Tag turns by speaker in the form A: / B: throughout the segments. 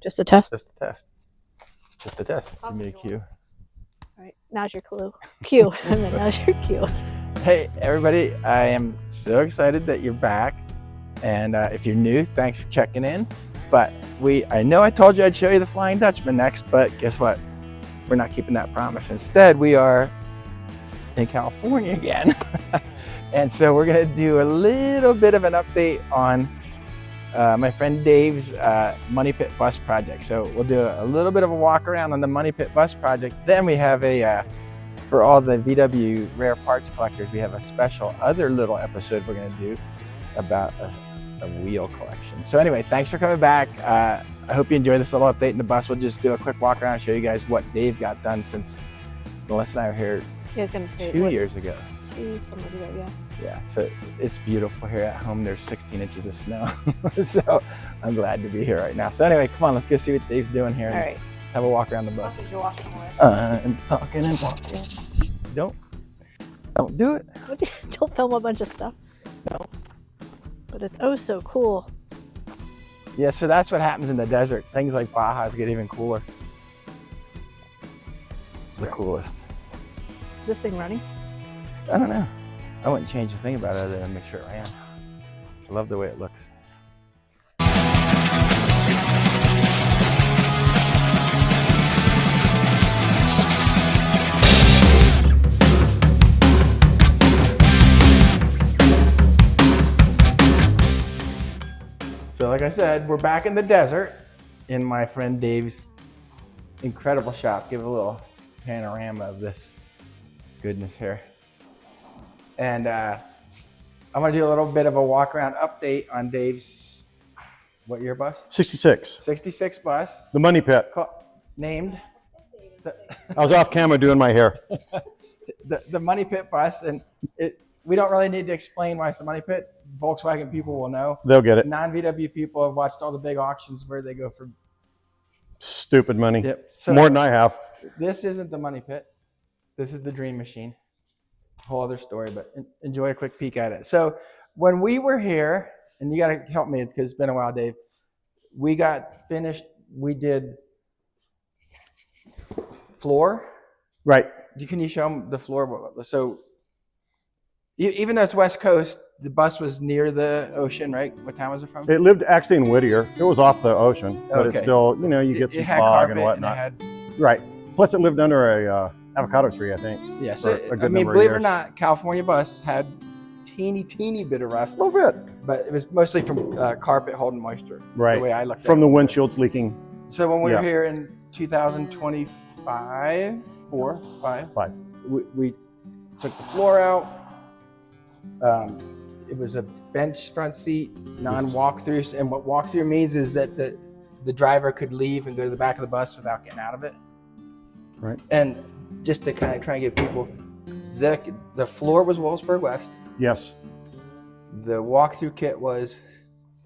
A: Just a test?
B: Just a test. Just a test. Give me a cue.
A: All right, now's your clue. Cue. And then now's your cue.
B: Hey, everybody. I am so excited that you're back. And if you're new, thanks for checking in. But I know I told you I'd show you the Flying Dutchman next, but guess what? We're not keeping that promise. Instead, we are in California again. And so we're going to do a little bit of an update on my friend Dave's Money Pit Bus project. So we'll do a little bit of a walk around on the Money Pit Bus project. Then we have for all the VW rare parts collectors, we have a special other little episode we're going to do about a wheel collection. So anyway, thanks for coming back. I hope you enjoy this little update in the bus. We'll just do a quick walk around and show you guys what Dave got done since Melissa and I were here 2 years ago.
A: Somebody there,
B: Yeah, so it's beautiful here at home. There's 16 inches of snow. So I'm glad to be here right now. So anyway, come on, let's go see what Dave's doing here.
A: All right.
B: Have a walk around the bus. I'm talking and walking. Don't do it.
A: Don't film a bunch of stuff.
B: No.
A: But it's oh so cool.
B: Yeah, so that's what happens in the desert. Things like Bajas get even cooler. It's the coolest.
A: Is this thing running?
B: I don't know. I wouldn't change a thing about it other than make sure it ran. I love the way it looks. So like I said, we're back in the desert in my friend Dave's incredible shop. Give a little panorama of this goodness here. And I'm gonna do a little bit of a walk around update on Dave's, what year bus?
C: 66.
B: 66 bus.
C: The Money Pit.
B: Named?
C: I was off camera doing my hair.
B: The Money Pit bus. And we don't really need to explain why it's the Money Pit. Volkswagen people will know.
C: They'll get it.
B: Non-VW people have watched all the big auctions where they go for
C: stupid money.
B: Yep. So
C: more than I have.
B: This isn't the Money Pit. This is the Dream Machine. Whole other story, but enjoy a quick peek at it. So when we were here, and you got to help me because it's been a while, Dave. We got finished. We did floor.
C: Right.
B: Can you show them the floor? So even though it's West Coast, the bus was near the ocean, right? What town was it from?
C: It lived actually in Whittier. It was off the ocean, but
B: Okay.
C: it's still, you get some fog and whatnot. Right. Plus it lived under a avocado tree, I think.
B: Yeah, so believe it or not, California bus had teeny bit of rust.
C: A little bit.
B: But it was mostly from carpet holding moisture.
C: Right.
B: The way I looked at it.
C: From the windshields leaking.
B: So when we were here in 2025, we took the floor out. It was a bench front seat, non-walkthrough. And what walkthrough means is that the driver could leave and go to the back of the bus without getting out of it.
C: Right.
B: And just to kind of try and give people, the floor was Wolfsburg West.
C: Yes.
B: The walkthrough kit was...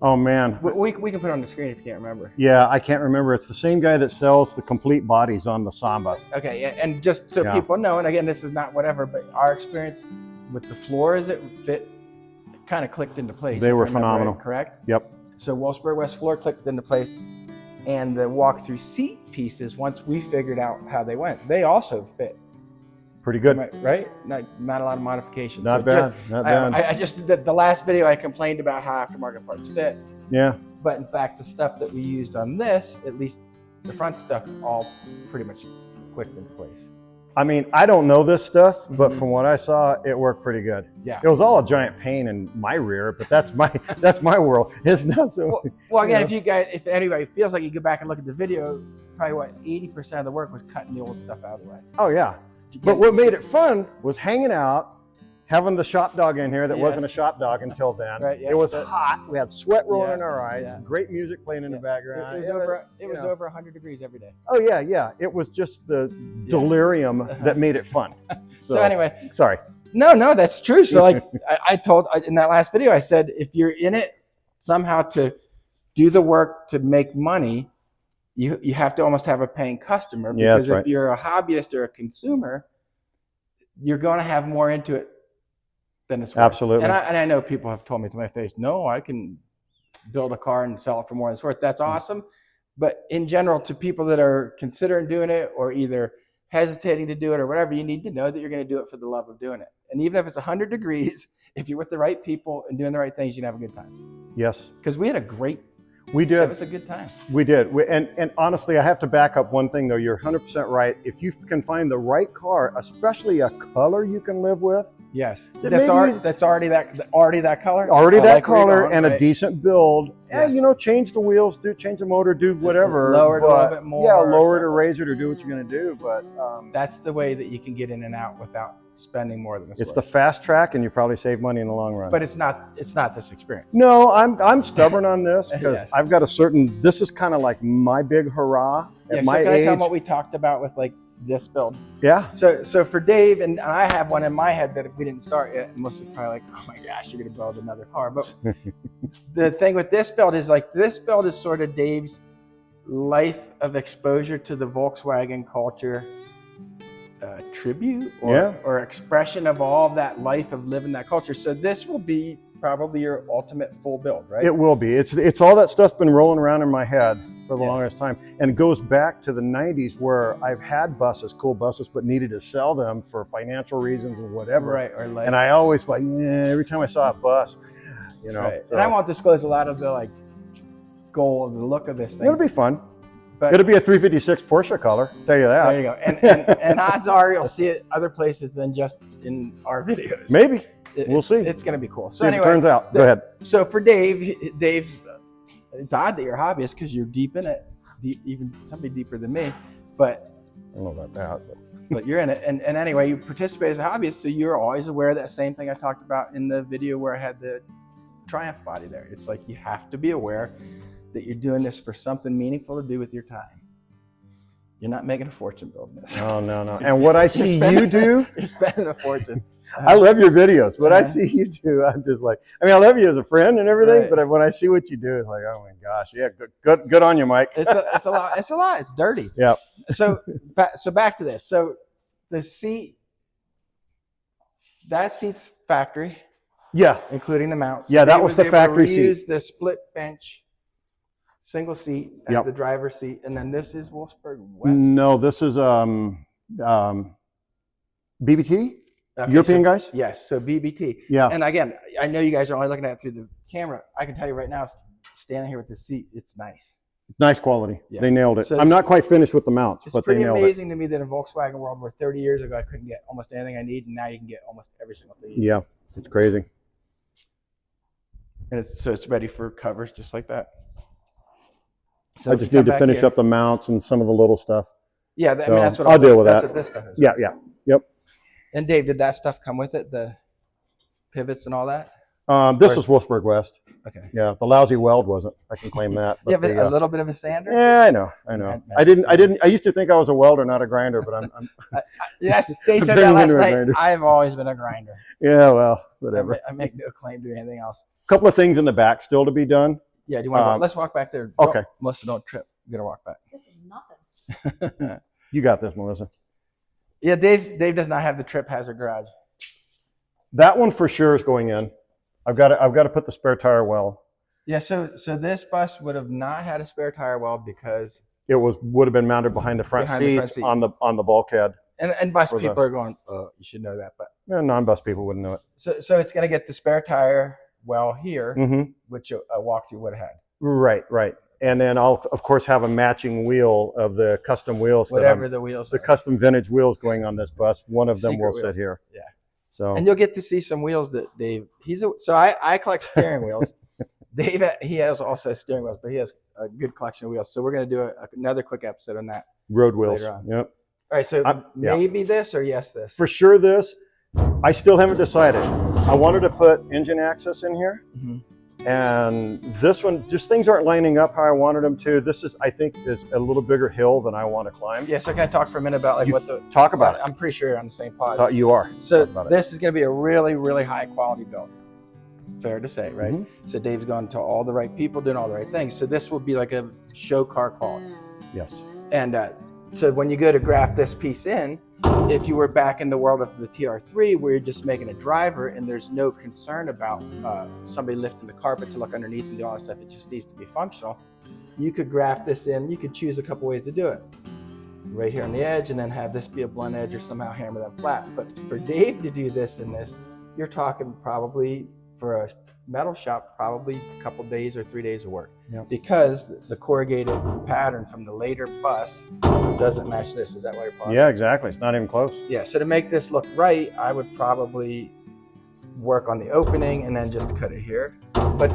C: Oh, man.
B: We can put it on the screen if you can't remember.
C: Yeah, I can't remember. It's the same guy that sells the complete bodies on the Samba.
B: Okay, yeah, and just so people know, and again, this is not whatever, but our experience with the floor is it fit, it kind of clicked into place.
C: They were phenomenal.
B: Right, correct?
C: Yep.
B: So Wolfsburg West floor clicked into place, and the walk-through seat pieces, once we figured out how they went, they also fit.
C: Pretty good.
B: Right? Not a lot of modifications.
C: Not bad. Not bad.
B: I just, the last video I complained about how aftermarket parts fit.
C: Yeah.
B: But in fact, the stuff that we used on this, at least the front stuff, all pretty much clicked into place.
C: I mean, I don't know this stuff, but from what I saw, it worked pretty good.
B: Yeah.
C: It was all a giant pain in my rear, but that's my world. It's not so.
B: Well, again, if anybody feels like you go back and look at the video, probably 80% of the work was cutting the old stuff out of the way.
C: Oh yeah. But what made it fun was hanging out, having the shop dog in here that wasn't a shop dog until then. Right, yeah. It was hot. We had sweat rolling in our eyes. Yeah. Great music playing in the background.
B: It was over 100 degrees every day.
C: Oh yeah. It was just the delirium that made it fun.
B: So anyway.
C: Sorry.
B: No, that's true. So like I told in that last video, I said, if you're in it somehow to do the work to make money, you have to almost have a paying customer, because if you're a hobbyist or a consumer, you're going to have more into it than it's worth.
C: Absolutely.
B: And I know people have told me to my face, no, I can build a car and sell it for more than it's worth. That's awesome. But in general, to people that are considering doing it or either hesitating to do it or whatever, you need to know that you're going to do it for the love of doing it. And even if it's 100 degrees, if you're with the right people and doing the right things, you can have a good time.
C: Yes.
B: Because we had a great,
C: we did.
B: It was a good time.
C: We did. And honestly, I have to back up one thing though. You're 100% right. If you can find the right car, especially a color you can live with.
B: Yes. That's already that color.
C: Already that color and a decent build.
B: Yes.
C: And, you know, change the wheels, change the motor, do whatever.
B: Lower it a little bit more.
C: Yeah, lower it or raise it or do what you're going to do. But
B: that's the way that you can get in and out without spending more than this.
C: It's the fast track, and you probably save money in the long run.
B: But it's not this experience.
C: No, I'm stubborn on this because yes. I've got a certain. This is kind of like my big hurrah at my age.
B: Can I tell them what we talked about with like this build?
C: Yeah.
B: So for Dave, and I have one in my head that we didn't start yet. Melissa's probably like, oh my gosh, you're gonna build another car. But the thing with this build is like this build is sort of Dave's life of exposure to the Volkswagen culture. Tribute or expression of all of that life of living that culture. So this will be probably your ultimate full build, right?
C: It will be. It's all that stuff's been rolling around in my head for the longest time, and it goes back to the 90s where I've had cool buses, but needed to sell them for financial reasons or whatever.
B: Right. Or like,
C: and I always like, every time I saw a bus, you know.
B: Right. So, and I won't disclose a lot of the like goal of the look of this thing.
C: It'll be fun. But it'll be a 356 Porsche color, tell you that.
B: There you go. And odds are you'll see it other places than just in our videos.
C: Maybe. We'll see.
B: It's going to be cool. So
C: see anyway, if it turns out. Go ahead.
B: So for Dave, it's odd that you're a hobbyist because you're deep in it, even somebody deeper than me. But
C: I don't know about that.
B: But you're in it. And anyway, you participate as a hobbyist, so you're always aware of that same thing I talked about in the video where I had the Triumph body there. It's like you have to be aware that you're doing this for something meaningful to do with your time. You're not making a fortune building this.
C: No. And what I see you do,
B: you're spending a fortune.
C: I love your videos. What I see you do, I'm just like, I mean, I love you as a friend and everything, right. But when I see what you do, it's like, oh my gosh, yeah, good on you, Mike.
B: It's a lot. It's a lot. It's dirty.
C: Yeah.
B: So back to this. So the seat, that seat's factory.
C: Yeah.
B: Including the mounts.
C: Yeah, that was the factory seat.
B: Use the split bench. Single seat as the driver's seat, and then this is Wolfsburg West.
C: No, this is BBT. Okay, European guys.
B: Yes, so BBT.
C: Yeah.
B: And again, I know you guys are only looking at it through the camera. I can tell you right now, standing here with the seat, it's nice.
C: Nice quality. Yeah. They nailed it.
B: So
C: I'm not quite finished with the mounts, but they nailed it.
B: It's pretty amazing to me that in Volkswagen world, where 30 years ago I couldn't get almost anything I need, and now you can get almost every single thing.
C: Yeah, it's crazy.
B: And it's ready for covers just like that. So
C: I just need to finish up the mounts and some of the little stuff.
B: Yeah, I mean, that's what
C: I'll deal with that.
B: That's what this stuff is.
C: Yeah. Yep.
B: And Dave, did that stuff come with it? The pivots and all that?
C: This is Wolfsburg West.
B: Okay.
C: Yeah, the lousy weld wasn't. I can claim that.
B: But but a little bit of a sander?
C: Yeah, I know. I used to think I was a welder, not a grinder, but I'm
B: yes, they said that last night. I've always been a grinder.
C: Yeah, well, whatever.
B: I make no claim to anything else.
C: A couple of things in the back still to be done.
B: Yeah, do you want to let's walk back there.
C: Okay.
B: Melissa, don't trip. You gotta walk back.
A: This is nothing.
C: You got this, Melissa.
B: Yeah, Dave does not have the trip hazard garage.
C: That one for sure is going in. I've got to put the spare tire well.
B: Yeah, so this bus would have not had a spare tire well because
C: it would have been mounted behind the front seats on the bulkhead.
B: And bus people are going, you should know that, but
C: non-bus people wouldn't know it.
B: So it's gonna get the spare tire well here, which a walkthrough would have had.
C: Right. And then I'll of course have a matching wheel of the custom wheels.
B: Whatever the wheels
C: the custom vintage wheels going on this bus. One of them will sit here.
B: Yeah.
C: So
B: and you'll get to see some wheels that Dave. I collect steering wheels. Dave, he has also steering wheels, but he has a good collection of wheels. So we're gonna do another quick episode on that.
C: Road wheels.
B: Later on.
C: Yep.
B: All right. So maybe this or yes this.
C: For sure this. I still haven't decided. I wanted to put engine access in here. And this one, just things aren't lining up how I wanted them to. This is, I think, is a little bigger hill than I want to climb.
B: Yeah, so can I talk for a minute about what the...
C: Talk about it.
B: I'm pretty sure you're on the same pod.
C: You are.
B: So this is going to be a really, really high quality build. Fair to say, right? So Dave's gone to all the right people, doing all the right things. So this will be like a show car quality.
C: Yes.
B: And so when you go to graph this piece in, if you were back in the world of the TR3 where you're just making a driver and there's no concern about somebody lifting the carpet to look underneath and do all that stuff, it just needs to be functional. you could graft this in. You could choose a couple ways to do it. Right here on the edge, and then have this be a blunt edge or somehow hammer them flat. But for Dave to do this and this, you're talking probably for a metal shop, probably a couple days or 3 days of work.
C: Yep.
B: Because the corrugated pattern from the later bus doesn't match this. Is that why you're pausing?
C: Yeah, exactly. It's not even close.
B: Yeah, so to make this look right, I would probably work on the opening and then just cut it here. But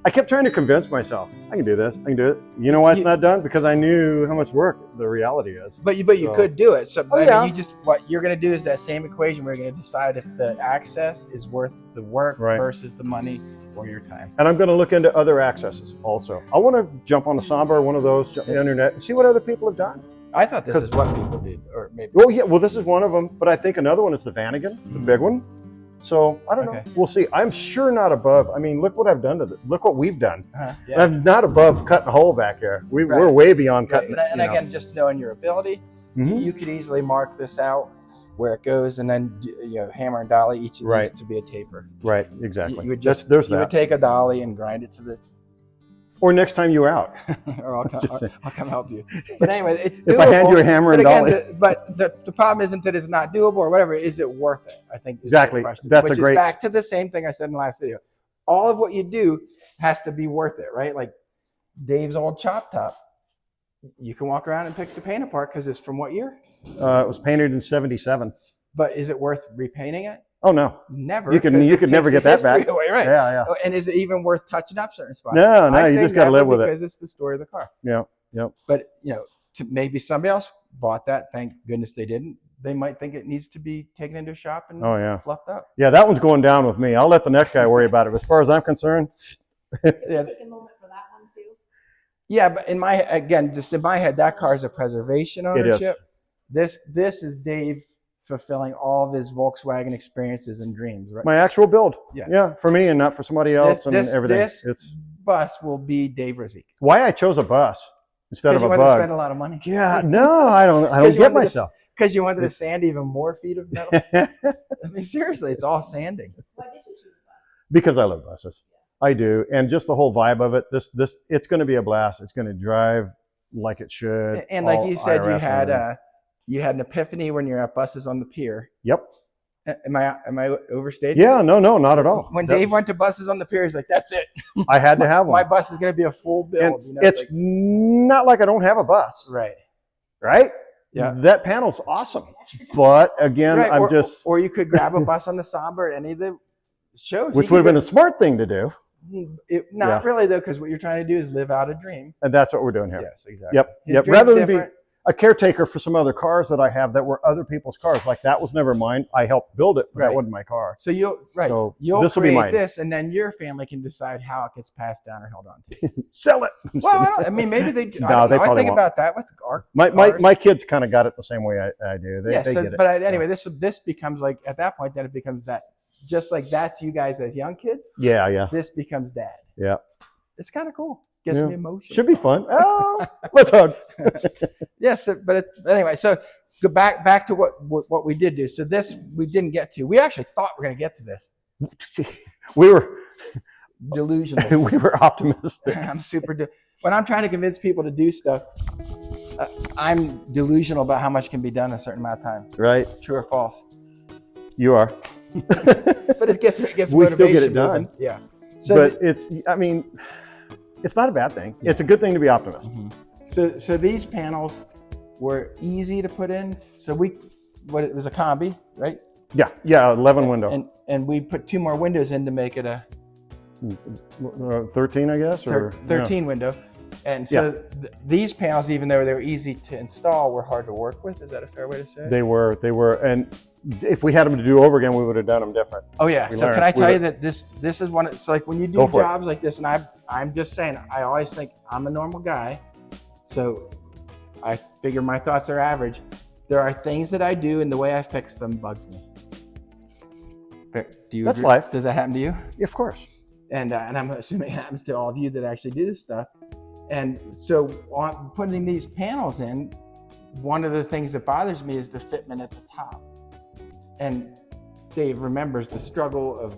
C: I kept trying to convince myself, I can do this, I can do it. You know why it's not done? Because I knew how much work the reality is.
B: But you could do it. So
C: Oh,
B: I
C: yeah.
B: mean, what you're going to do is that same equation where you're going to decide if the access is worth the work
C: Right.
B: versus the money or your time.
C: And I'm going to look into other accesses also. I want to jump on the Soundbar, one of those, jump on the internet, and see what other people have done.
B: I thought this is what people did, or maybe.
C: Well, yeah, well, this is one of them, but I think another one is the Vanagon, the big one. So I don't know.
B: Okay.
C: We'll see. I'm sure not above. I mean, look what I've done to this. Look what we've done.
B: Yeah.
C: I'm not above cutting a hole back here. We're way beyond cutting.
B: And again, just knowing your ability,
C: Mhm.
B: you could easily mark this out where it goes, and then hammer and dolly each of
C: Right.
B: these to be a taper.
C: Right, exactly.
B: You would just
C: there's
B: you
C: that.
B: would take a dolly and grind it to the,
C: Or next time you're out.
B: or
C: Just saying.
B: I'll come help you. But anyway, it's doable.
C: If I hand you a hammer
B: But
C: and
B: again,
C: dolly.
B: but the problem isn't that it's not doable or whatever. Is it worth it? I think is
C: Exactly.
B: the question.
C: That's
B: Which
C: a great-
B: is back to the same thing I said in the last video. All of what you do has to be worth it, right? Like Dave's old chop top. You can walk around and pick the paint apart because it's from what year?
C: It was painted in '77.
B: But is it worth repainting it?
C: Oh no.
B: Never.
C: You could
B: 'cause it
C: never
B: takes
C: get
B: the
C: that back.
B: history away, right?
C: Yeah, yeah.
B: Oh, and is it even worth touching up certain spots?
C: No,
B: I
C: you
B: say
C: just got to
B: never
C: live with it.
B: because it's the story of the car.
C: Yeah, yep.
B: But maybe somebody else bought that. Thank goodness they didn't. They might think it needs to be taken into a shop and
C: Oh yeah.
B: fluffed up.
C: Yeah, that one's going down with me. I'll let the next guy worry about it. As far as I'm concerned,
B: Yeah,
A: Take a moment for that one too.
B: yeah. But just in my head, that car is a preservation
C: It is.
B: ownership. This is Dave fulfilling all of his Volkswagen experiences and dreams, right?
C: my actual build.
B: Yeah.
C: Yeah, for me and not for somebody else
B: This-
C: and everything.
B: this-
C: It's
B: Bus will be Dave Rizzi.
C: why I chose a bus instead
B: Because
C: of
B: you
C: a
B: wanted to spend
C: bug.
B: a lot of money.
C: Yeah, no, I don't
B: Because you
C: get
B: wanted to-
C: myself.
B: Because you wanted to sand even more feet of metal. I mean, seriously, it's all sanding.
A: Why did you choose a bus?
C: Because I love buses. I do. And just the whole vibe of it, it's going to be a blast. It's going to drive like it should.
B: And like
C: all
B: you said,
C: IRS
B: you had an epiphany when you're at buses on the pier.
C: Yep.
B: Am I overstated?
C: Yeah, no, not at all.
B: When
C: That-
B: Dave went to buses on the pier, he's like, "That's it.
C: I had to have
B: My
C: one.
B: bus is going to be a full build."
C: And it's
B: like,
C: not like I don't have a bus,
B: right.
C: right?
B: Yeah.
C: That panel's awesome. But again,
B: Right.
C: I'm just,
B: Or you could grab a bus on the Somber at any of the shows.
C: which
B: You
C: would have
B: could
C: been a smart thing to do.
B: not really though, because what you're trying to do is live out a dream.
C: And that's what we're doing here.
B: Yes, exactly.
C: Yep.
B: His
C: Yep.
B: dream's
C: Rather than be
B: different.
C: a caretaker for some other cars that I have that were other people's cars. Like that was never mine. I helped build it, but
B: Right.
C: that wasn't my car.
B: So you'll
C: this will be
B: create
C: mine.
B: this, and then your family can decide how it gets passed down or held on to.
C: Sell it. I'm just
B: Well,
C: kidding.
B: I mean, maybe they.
C: No,
B: I don't
C: they
B: know. I
C: probably
B: think
C: won't.
B: about that. What's our
C: my
B: cars?
C: kids kind of got it the same way I do. They
B: So,
C: get it.
B: but anyway, this becomes like at that point, then it becomes that just like that's you guys as young kids.
C: Yeah.
B: This becomes dad.
C: Yeah.
B: It's kind of cool. Gets
C: Yeah.
B: me emotional.
C: Should be fun. Oh, let's hug.
B: Yes, but anyway, so go back to what we did do. So this we didn't get to. We actually thought we were going to get to this.
C: we were
B: Delusional.
C: we were optimistic.
B: I'm when I'm trying to convince people to do stuff, I'm delusional about how much can be done in a certain amount of time.
C: Right?
B: True or false?
C: You are.
B: But it gets
C: We still get
B: motivation
C: it done.
B: moving. Yeah. So
C: But it's not a bad thing.
B: Yeah.
C: It's a good thing to be optimistic.
B: so these panels were easy to put in. So it was a combi, right?
C: Yeah, 11 window.
B: And we put 2 more windows in to make it a
C: 13, I guess, or
B: 13 window. And so these panels, even though they were easy to install, were hard to work with. Is that a fair way to say it?
C: They were, and if we had them to do over again, we would have done them different.
B: Oh yeah.
C: We
B: So
C: learned.
B: can I
C: We
B: tell you
C: learned.
B: that this is one. So like when you do
C: Go for it.
B: jobs like this, and I'm just saying, I always think I'm a normal guy, so I figure my thoughts are average. There are things that I do, and the way I fix them bugs me. Do you
C: That's
B: agree?
C: life.
B: Does that happen to you?
C: Of course.
B: And I'm assuming it happens to all of you that actually do this stuff. And so on putting these panels in, one of the things that bothers me is the fitment at the top. And Dave remembers the struggle of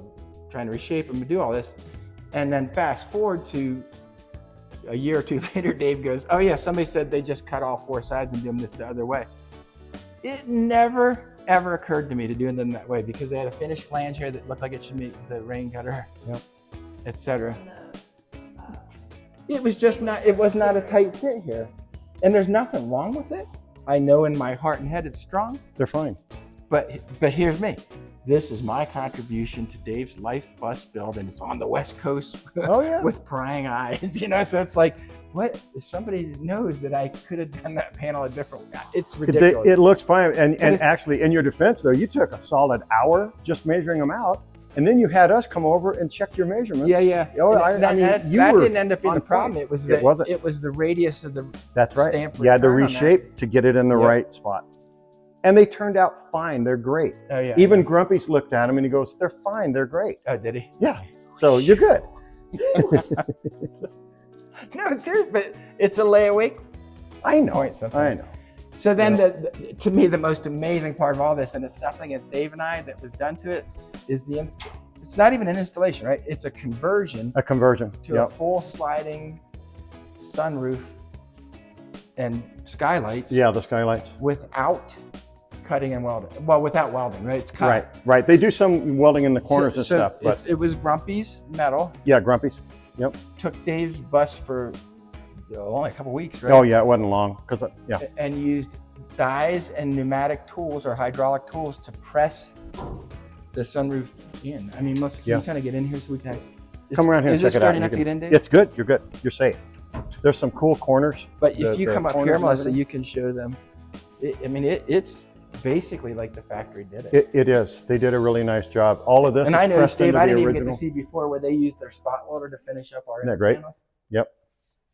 B: trying to reshape them and do all this. And then fast forward to a year or two later, Dave goes, "Oh yeah, somebody said they just cut all 4 sides and do them this the other way." It never ever occurred to me to do them that way because they had a finished flange here that looked like it should meet the rain gutter, etc. It was just not. It was not a tight fit here, and there's nothing wrong with it. I know in my heart and head it's strong.
C: They're fine.
B: But here's me. This is my contribution to Dave's life bus build, and it's on the West Coast with prying eyes, you know? So it's like, what? If somebody knows that I could have done that panel a different way. It's ridiculous.
C: It looks fine. And actually, in your defense, though, you took a solid hour just measuring them out, and then you had us come over and check your measurements.
B: Yeah.
C: Oh,
B: that didn't end up being the problem. It was it was the radius of the stamp.
C: You had to reshape to get it in the right spot. And they turned out fine. They're great.
B: Oh, yeah.
C: Even Grumpy's looked at them and he goes, "They're fine. They're great."
B: Oh, did he?
C: Yeah. So you're good.
B: No, seriously, but it's a layaway.
C: I know.
B: Point sometimes.
C: I know.
B: So then, to me, the most amazing part of all this, and it's nothing against Dave and I that was done to it, is it's not even an installation, right? It's a conversion.
C: A conversion
B: to a full sliding sunroof and skylights.
C: Yeah, the skylights.
B: Without cutting and welding. Well, without welding, right? It's cut.
C: Right. They do some welding in the corners and stuff, but
B: it was Grumpy's metal.
C: Yeah, Grumpy's. Yep.
B: Took Dave's bus for only a couple weeks, right?
C: Oh yeah, it wasn't long
B: And used dies and pneumatic tools or hydraulic tools to press the sunroof in. I mean, Melissa, can you kind of get in here so we can
C: come around here and check it out?
B: Enough to get in, Dave?
C: It's good. You're good. You're safe. There's some cool corners.
B: But if you come up here, Melissa, you can show them. It's basically like the factory did it.
C: It is. They did a really nice job. All of this
B: and
C: is
B: I noticed,
C: pressed into
B: Dave, I
C: the
B: didn't
C: original.
B: even get to see before where they used their spot welder to finish up our
C: Isn't that great?
B: panels.
C: Yep.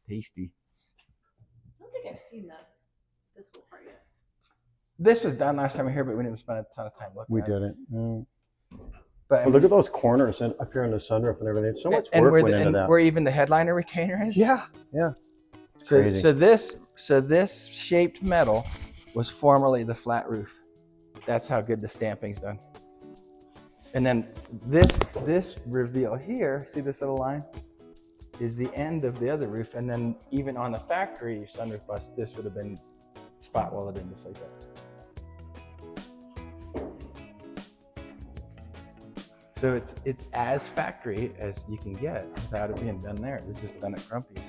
B: Tasty.
A: I don't think I've seen this whole part yet.
B: This was done last time we were here, but we didn't spend a ton of time looking at it.
C: We didn't.
B: But
C: look at those corners and up here in the sunroof and everything. So much work went into that.
B: Where even the headliner retainer is.
C: Yeah.
B: So this shaped metal was formerly the flat roof. That's how good the stamping's done. And then this reveal here, see this little line, is the end of the other roof. And then even on the factory sunroof bus, this would have been spot welded in just like that. So it's as factory as you can get without it being done there. It was just done at Grumpy's.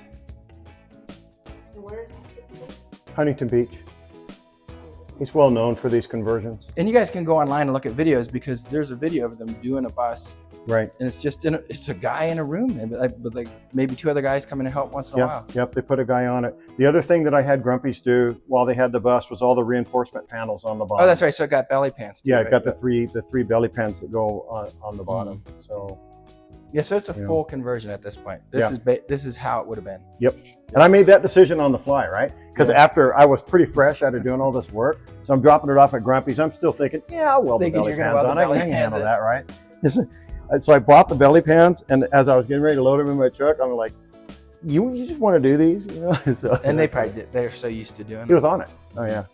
A: And where's this?
C: Huntington Beach. He's well known for these conversions.
B: And you guys can go online and look at videos because there's a video of them doing a bus.
C: Right.
B: And it's just it's a guy in a room with like maybe 2 other guys coming to help once in a while.
C: Yep, they put a guy on it. The other thing that I had Grumpy's do while they had the bus was all the reinforcement panels on the bottom.
B: Oh, that's right. So it got belly pans too.
C: Yeah,
B: right?
C: it got the three belly pans that go on the bottom. So
B: yeah, so it's a full conversion at this point. This is how it would have been.
C: Yep. And I made that decision on the fly, right? Because after I was pretty fresh out of doing all this work, so I'm dropping it off at Grumpy's. I'm still thinking, I'll weld the belly pans on. I can handle that, right? So I bought the belly pans, and as I was getting ready to load them in my truck, I'm like, you just want to do these? You know? So,
B: and they probably did. They're so used to doing it.
C: He was on it. Oh, yeah.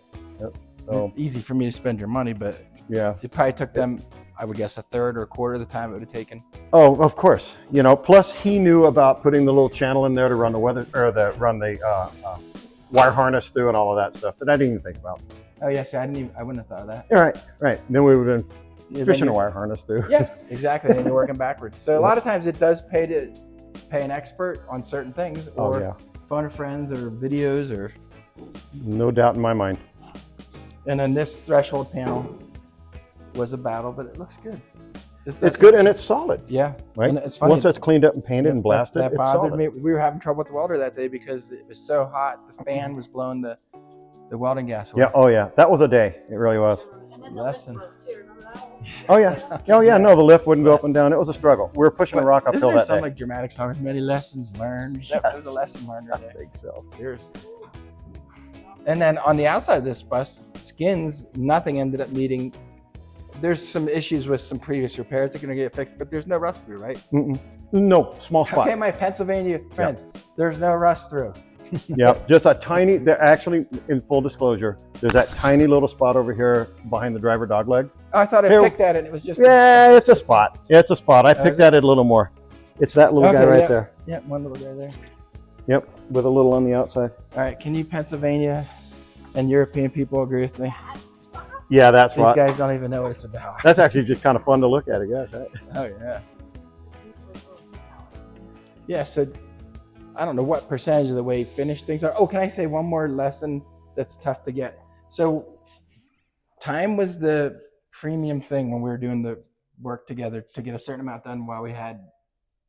C: Yep. So,
B: it's easy for me to spend your money, but
C: yeah,
B: it probably took them, I would guess, a third or a quarter of the time it would have taken.
C: Oh, of course. You know, plus he knew about putting the little channel in there to run the weather or run the wire harness through and all of that stuff that I didn't even think about.
B: Oh yeah, see, I wouldn't have thought of that.
C: Right. Then we would have been fishing a wire harness through.
B: Yeah, exactly. And you're working backwards. So a lot of times it does pay to pay an expert on certain things, or phone a friends, or videos, or.
C: No doubt in my mind.
B: And then this threshold panel was a battle, but it looks good.
C: It's good and it's solid.
B: Yeah,
C: right.
B: And it's funny.
C: Once that's cleaned up and painted and blasted,
B: that bothered me. We were having trouble with the welder that day because it was so hot. The fan was blowing the welding gas away.
C: Yeah. Oh yeah. That was a day. It really was.
B: Lesson.
C: Oh yeah. Oh yeah. No, the lift wouldn't go up and down. It was a struggle. We were pushing a rock uphill that day.
B: Some like dramatic songs. Many lessons learned.
C: Yes.
B: That was a lesson learned right there.
C: I think so.
B: Seriously. And then on the outside of this bus, skins, nothing ended up needing. There's some issues with some previous repairs that are going to get fixed, but there's no rust through, right?
C: No, small spot.
B: Okay, my Pennsylvania friends, there's no rust through.
C: Yep, just a tiny, they're actually, in full disclosure, there's that tiny little spot over here behind the driver dog leg.
B: Oh, I thought I picked at it and it was just.
C: Yeah, it's a spot. Yeah, it's a spot. I picked at it a little more. It's that little guy right there.
B: Yeah, one little guy there.
C: Yep, with a little on the outside.
B: All right, can you Pennsylvania and European people agree with me?
C: Yeah, that's
B: These
C: what.
B: guys don't even know what it's about.
C: That's actually just kind of fun to look at, I guess, right?
B: Oh yeah. Yeah, so I don't know what percentage of the way finished things are. Oh, can I say one more lesson that's tough to get? So time was the premium thing when we were doing the work together to get a certain amount done while we had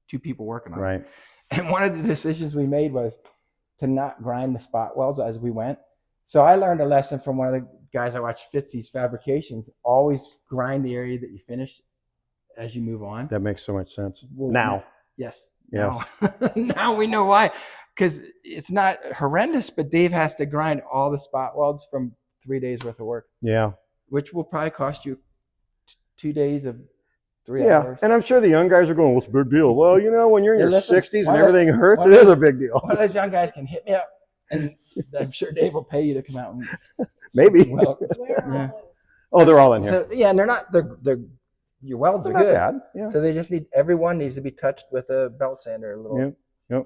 B: two people working on it.
C: Right.
B: And one of the decisions we made was to not grind the spot welds as we went. So I learned a lesson from one of the guys I watched, Fitzy's Fabrications. Always grind the area that you finish as you move on.
C: That makes so much sense.
B: Well,
C: Now.
B: Yes.
C: Yes.
B: Now we know why. Because it's not horrendous, but Dave has to grind all the spot welds from 3 days worth of work.
C: Yeah.
B: Which will probably cost you 2 days of 3
C: Yeah,
B: hours.
C: and I'm sure the young guys are going, what's the big deal? Well, you know, when you're in your
B: listen,
C: 60s
B: one
C: and
B: of-
C: everything hurts,
B: one
C: it
B: of
C: is a big deal.
B: One of those young guys can hit me up, and I'm sure Dave will pay you to come out and
C: Maybe.
B: Well,
A: Where are
B: yeah.
A: all those?
C: Oh, they're all in here.
B: So yeah, and they're your welds
C: They're
B: are
C: not
B: good.
C: bad. Yeah.
B: So they just need, everyone needs to be touched with a belt sander a little.
C: Yep. Yep.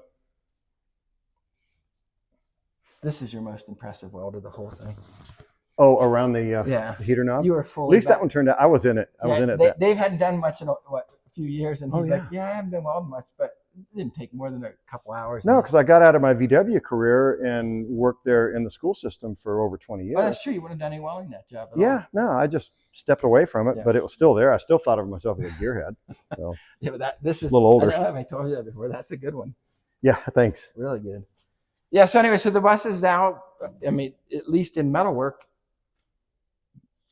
B: This is your most impressive weld of the whole thing.
C: Oh, around the
B: Yeah.
C: heater knob?
B: You were
C: At
B: fully
C: least that one turned out. I was in it. I was in it.
B: Dave hadn't done much in a few years, and
C: Oh,
B: he's
C: yeah.
B: like, yeah, I haven't been welding much, but it didn't take more than a couple hours.
C: No, because I got out of my VW career and worked there in the school system for over 20 years.
B: Oh, that's true. You wouldn't have done any welding that job at all.
C: Yeah, no, I just stepped away from it,
B: Yeah.
C: but it was still there. I still thought of myself as a gearhead. So
B: Yeah, but this is
C: a little older.
B: I don't know if I told you that before. That's a good one.
C: Yeah, thanks.
B: Really good. Yeah. So anyway, so the bus is now, I mean, at least in metalwork,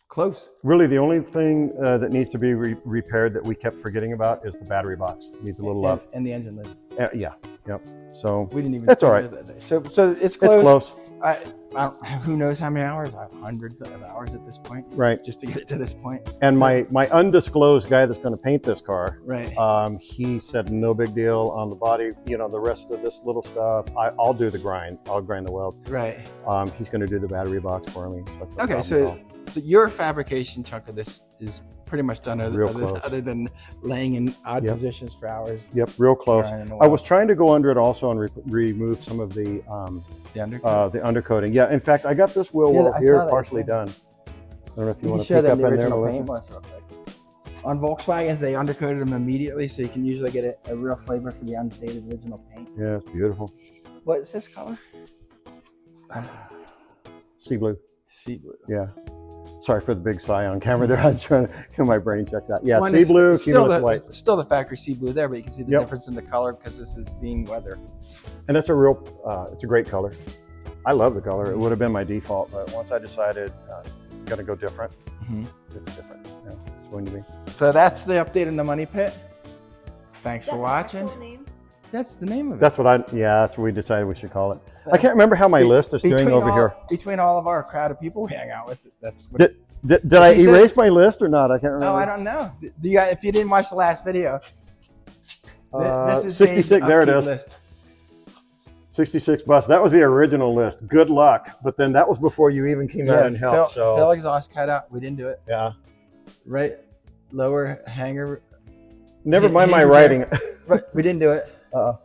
B: close.
C: Really, the only thing that needs to be repaired that we kept forgetting about is the battery box. Needs a little love.
B: And the engine lid.
C: Yeah, yep. So
B: We didn't even.
C: That's all
B: do
C: right.
B: that day. So it's
C: it's
B: close.
C: close,
B: I don't, who knows how many hours? I have hundreds of hours at this point,
C: right?
B: just to get it to this point.
C: And
B: So-
C: my undisclosed guy that's going to paint this car,
B: Right.
C: he said no big deal on the body. You know, the rest of this little stuff, I'll do the grind. I'll grind the welds.
B: Right.
C: He's going to do the battery box for me. So that's no
B: Okay.
C: problem at
B: So
C: all.
B: your fabrication chunk of this is pretty much done,
C: Real close.
B: other than laying in odd
C: Yep.
B: positions for hours.
C: Yep, real close.
B: grinding the
C: I
B: weld.
C: was trying to go under it also and remove some of the undercoating. Yeah, in fact, I got this wheel
B: Yeah,
C: well
B: I
C: here
B: saw that,
C: partially
B: yeah.
C: done. I don't know if you
B: You
C: want
B: can
C: to
B: show
C: pick
B: them
C: up
B: the
C: in there.
B: original
C: Melissa.
B: paint was real quick. On Volkswagens, they undercoated them immediately, so you can usually get a real flavor for the unfaded original paint.
C: Yeah, it's beautiful.
B: What is this color?
C: Sea blue.
B: Sea blue.
C: Yeah. Sorry for the big sigh on camera there. I was trying to get my brain checks out. Yeah,
B: One
C: sea
B: is
C: blue,
B: still
C: cumulus
B: the,
C: white.
B: Still the factory sea blue there, but you can see the
C: Yep.
B: difference in the color because this is seeing weather.
C: And it's a great color. I love the color. It would have been my default, but once I decided got to go different, it's different. Yeah, it's going to be.
B: So that's the update in the money pit. Thanks
A: Is
B: for
A: that the
B: watching.
A: actual name?
B: That's the name of it.
C: That's what we decided we should call it. I can't remember how my list is doing over here.
B: Between all of our crowd of people we hang out with, that's what
C: Did I
B: He said-
C: erase my list or not? I can't remember.
B: No, I don't know. Do you guys, if you didn't watch the last video, this is
C: 66.
B: Dave's
C: There it
B: upkeep
C: is.
B: list.
C: 66 bus. That was the original list. Good luck. But then that was before you even came out and helped.
B: Fill exhaust cut out. We didn't do it.
C: Yeah.
B: Right, lower hanger.
C: Never mind my
B: Hinge
C: writing.
B: Right, we didn't do it.
C: Uh-oh.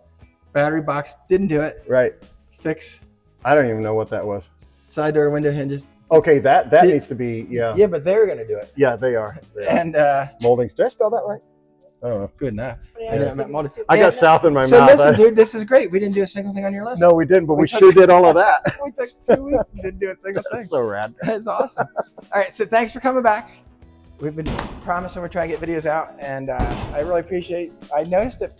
B: Battery box didn't do it.
C: Right.
B: Sticks,
C: I don't even know what that was.
B: side door window hinges.
C: Okay, that
B: Did-
C: needs to be, yeah.
B: Yeah, but they're gonna do it.
C: Yeah, they are. They are.
B: And
C: Moldings. Did I spell that right? I don't know.
B: good enough.
A: But I
B: Yeah,
A: was thinking
B: molded.
A: too.
C: I
B: Yeah.
C: got south in my
B: So
C: mouth.
B: listen, dude, this is great. We didn't do a single thing on your list.
C: No, we didn't, but we
B: took-
C: sure did all of that.
B: We took 2 weeks and didn't do a single thing.
C: That's so rad.
B: That's awesome. All right, so thanks for coming back. We've been promising we're trying to get videos out, and I really appreciate. I noticed that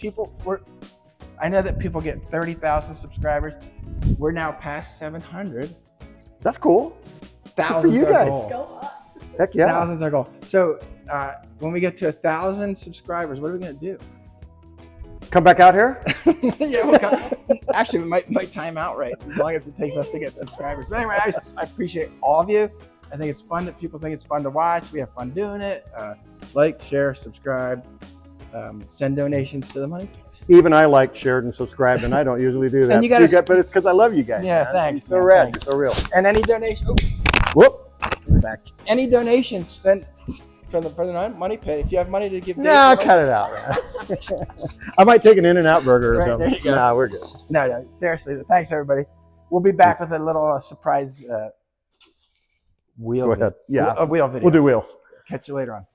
B: I know that people get 30,000 subscribers. We're now past 700.
C: That's cool.
B: Thousands
C: you
B: are
C: guys.
B: goal.
A: Go us.
C: Heck yeah.
B: Thousands are goal. So when we get to 1,000 subscribers, what are we gonna do?
C: Come back out here?
B: Yeah, we'll come. Actually, we might time out right as long as it takes us to get subscribers. But anyway, I appreciate all of you. I think it's fun that people think it's fun to watch. We have fun doing it. Like, share, subscribe, send donations to the money.
C: Even I like, shared, and subscribed, and I don't usually do that.
B: And you gotta-
C: but it's because I love you guys.
B: Yeah,
C: man.
B: thanks,
C: You're so
B: man,
C: rad.
B: thanks.
C: You're so real.
B: And any donation,
C: Whoop.
B: any donations, for the money pit. If you have money to give,
C: Nah,
B: Dave,
C: cut it out, man. I might take an In-N-Out burger or
B: Right,
C: something.
B: there you go.
C: Nah, we're good.
B: No, seriously. Thanks, everybody. We'll be back with a little surprise wheel.
C: Go ahead. Yeah,
B: a wheel video.
C: we'll do wheels.
B: Catch you later on.